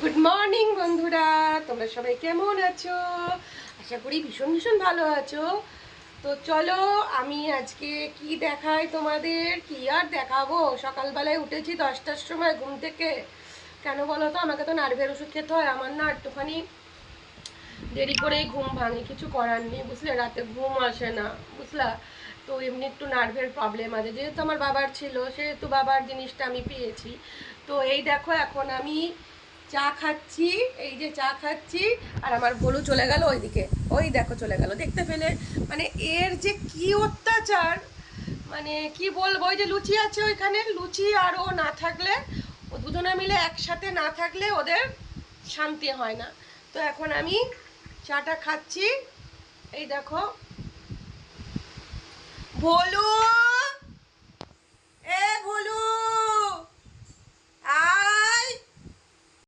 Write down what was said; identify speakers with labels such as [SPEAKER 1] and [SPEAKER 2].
[SPEAKER 1] Good morning বন্ধুরা, তোমরা সবাই কেমন আছো? আশা করি ভীষণ ভীষণ ভালো আছো। তো চলো আমি আজকে কি দেখাই তোমাদের। কি আর দেখাবো, সকালবেলায় উঠেছি 10টার সময় ঘুম থেকে। কেন বলো তো, আমাকে তো নার্ভের ওষুধ খেতে হয়। আমার না একটুখানি দেরি করেই ঘুম ভাঙে, কিছু করার নেই বুঝলে, রাতে ঘুম আসে না বুঝলা। তো এমনি একটু নার্ভের প্রবলেম আছে, যেহেতু আমার বাবার ছিল সেহেতু বাবার জিনিসটা আমি পেয়েছি। তো এই দেখো এখন আমি চা খাচ্ছি, এই যে চা খাচ্ছি। আর আমার ভোলু চলে গেল ওইদিকে, ওই দেখো চলে গেল, দেখতে পেলে? মানে এর যে কি অত্যাচার, মানে কি বলবো। ওই যে লুচি আছে ওইখানে, লুচি আর ও না থাকলে, ও দুজনে মিলে একসাথে না থাকলে ওদের শান্তি হয় না। তো এখন আমি চাটা খাচ্ছি, এই দেখো। ভোলু, এ ভোলু,